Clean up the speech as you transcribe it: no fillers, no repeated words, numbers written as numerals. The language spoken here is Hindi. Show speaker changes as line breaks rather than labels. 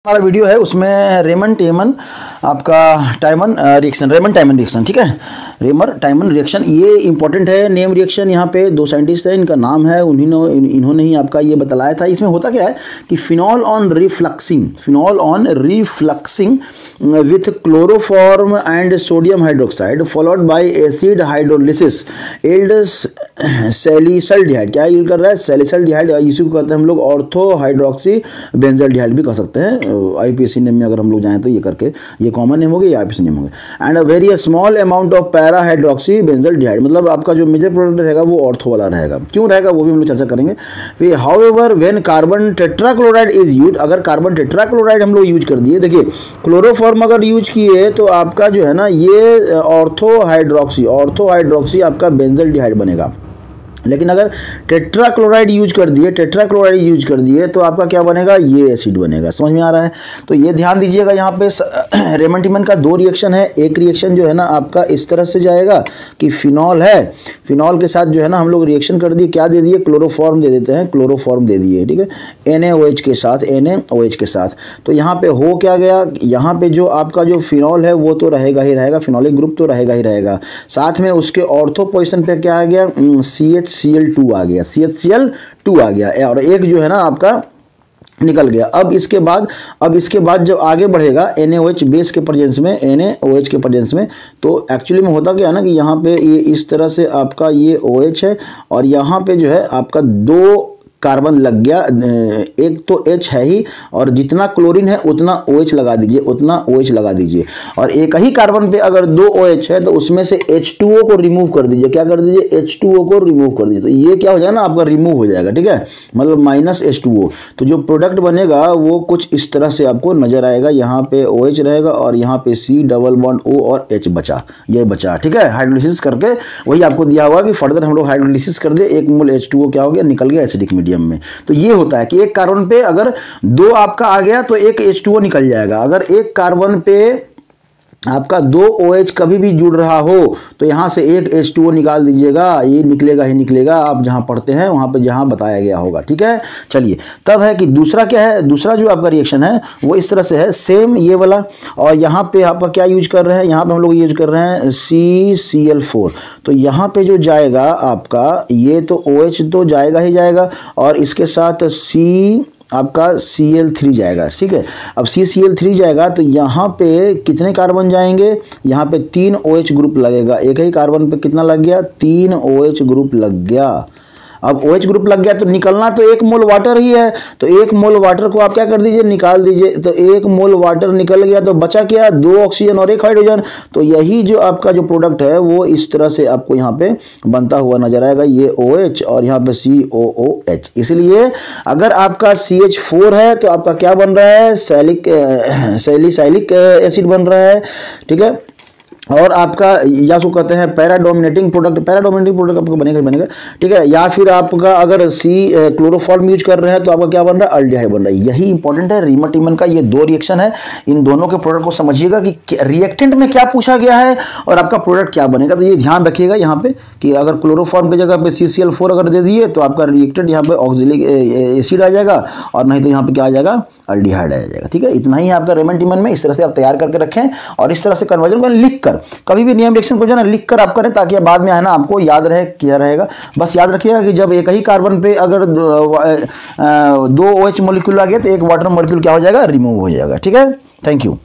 हमारा वीडियो है उसमें रेमन टाइमन आपका Tiemann reaction, Reimer Tiemann reaction, ठीक है। रेमर टाइमन रिएक्शन ये इंपॉर्टेंट है। नेम रिएक्शन यहाँ पे दो साइंटिस्ट हैं, इनका नाम है, इन्होंने ही आपका ये बतलाया था। इसमें होता क्या है कि phenol on refluxing with chloroform and sodium hydroxide followed by acid hydrolysis yield salicylaldehyde. क्या यील्ड कर रहा है? सैलिसल्डिहाइड। इसी को कहते हैं हम लोग ऑर्थो हाइड्रोक्सी बेंजल्डिहाइड भी कह सकते हैं। आईपीएससी नेम में अगर हम लोग जाएं तो ये करके ये कॉमन नेम हो गया, आईपीएससी नेम हो गया। And a very small amount of para hydroxy benzaldehyde, मतलब आपका जो मेजर प्रोडक्ट रहेगा वो ऑर्थो वाला रहेगा। क्यों रहेगा वो भी हम लोग चर्चा करेंगे। फिर however when carbon tetrachloride is used, अगर कार्बन टेट्राक्लोराइड हम लोग यूज कर दिए, देखिए क्लोरोफॉर्म अगर यूज किए तो आपका जो है ना ये ऑर्थो हाइड्रोक्सी आपका बेंजल्डिहाइड बनेगा। लेकिन अगर टेट्राक्लोराइड यूज कर दिए तो आपका क्या बनेगा? ये एसिड बनेगा। समझ में आ रहा है? तो ये ध्यान दीजिएगा। यहाँ पे रेमन टाइमन का दो रिएक्शन है। एक रिएक्शन जो है ना आपका इस तरह से जाएगा कि फिनॉल है, फिनॉल के साथ जो है ना हम लोग रिएक्शन कर दिए, क्या दे दिए? क्लोरोफॉर्म दे देते हैं, क्लोरोफॉर्म दे दिए, ठीक है, NaOH के साथ। तो यहाँ पे हो क्या गया? यहाँ पे जो आपका जो फिनॉल है वो तो रहेगा ही रहेगा, फिनॉलिक ग्रुप तो रहेगा ही रहेगा। साथ में उसके ऑर्थो पोजिशन पे क्या आ गया? CHCl2 आ गया, CHCl2 आ गया, और एक जो है ना आपका निकल गया। अब इसके बाद जब आगे बढ़ेगा NaOH बेस के प्रेजेंस में, NaOH के प्रेजेंस में, तो एक्चुअली में होता क्या है ना कि यहाँ पे ये इस तरह से आपका ये OH है और यहाँ पे जो है आपका दो कार्बन लग गया। एक तो H है ही, और जितना क्लोरीन है उतना OH लगा दीजिए, और एक ही कार्बन पे अगर दो OH है तो उसमें से H2O को रिमूव कर दीजिए। क्या कर दीजिए? H2O को रिमूव कर दीजिए। तो ये क्या हो जाएगा ना आपका रिमूव हो जाएगा, ठीक है, मतलब -H2O। तो जो प्रोडक्ट बनेगा वो कुछ इस तरह से आपको नजर आएगा। यहाँ पे OH रहेगा और यहाँ पे C+O और H बचा, ठीक है। हाइड्रोलिसिस करके वही आपको दिया हुआ कि फर्दर हम लोग हाइड्रोलिसिस कर दे, 1 मोल H2O क्या हो गया? निकल गया एसिडिक मीडियम में। तो ये होता है कि एक कार्बन पे अगर दो आपका आ गया तो एक H2O निकल जाएगा। अगर एक कार्बन पे आपका दो OH कभी भी जुड़ रहा हो तो यहां से एक H2O निकाल दीजिएगा, ये निकलेगा ही निकलेगा। आप जहां पढ़ते हैं वहां पे जहां बताया गया होगा, ठीक है। चलिए, तब है कि दूसरा क्या है? दूसरा जो आपका रिएक्शन है वो इस तरह से है, सेम ये वाला, और यहाँ पे आपका क्या यूज कर रहे हैं? यहाँ पे हम लोग यूज कर रहे हैं CCl4। तो यहाँ पे जो जाएगा आपका ये तो OH तो जाएगा ही जाएगा, और इसके साथ आपका Cl3 जाएगा, ठीक है। अब CCl3 जाएगा तो यहाँ पे कितने कार्बन जाएंगे? यहाँ पे 3 OH ग्रुप लगेगा। एक ही कार्बन पे कितना लग गया? 3 OH ग्रुप लग गया। अब OH ग्रुप लग गया तो निकलना तो 1 मोल वाटर ही है, तो 1 मोल वाटर को आप क्या कर दीजिए? निकाल दीजिए। तो 1 मोल वाटर निकल गया तो बचा क्या? 2 ऑक्सीजन और 1 हाइड्रोजन। तो यही जो आपका जो प्रोडक्ट है वो इस तरह से आपको यहाँ पे बनता हुआ नजर आएगा, ये OH और यहाँ पे COOH। इसलिए अगर आपका CH4 है तो आपका क्या बन रहा है? सैलिसाइलिक एसिड बन रहा है, ठीक है। और आपका या सो कहते हैं पैराडोमिनेटिंग प्रोडक्ट आपका बनेगा, ठीक है। या फिर आपका अगर क्लोरोफॉर्म यूज कर रहे हैं तो आपका क्या बन रहा है? अल्डिहाइड बन रहा है। यही इंपॉर्टेंट है। रेमन टाइमन का ये दो रिएक्शन है। इन दोनों के प्रोडक्ट को समझिएगा कि रिएक्टेंट में क्या पूछा गया है और आपका प्रोडक्ट क्या बनेगा। तो ये ध्यान रखिएगा यहाँ पे कि अगर क्लोरोफॉर्म की जगह पे CCl4 अगर दे दिए तो आपका रिएक्टेंट यहाँ पे ऑक्सिलिक एसिड आ जाएगा, और नहीं तो यहाँ पे क्या आ जाएगा? अल्डिहाइड आ जाएगा, ठीक है। इतना ही है आपका रेमन टाइमन में। इस तरह से आप तैयार करके रखें और इस तरह से कन्वर्जन को लिख कर, कभी भी नियम रिएक्शन को जो है ना लिख कर आप करें, ताकि बाद में है ना आपको याद रहे क्या रहेगा। बस याद रखिएगा कि जब एक ही कार्बन पे अगर दो OH मॉलिक्यूल आ गया तो एक वाटर मॉलिक्यूल क्या हो जाएगा? रिमूव हो जाएगा, ठीक है। Thank you.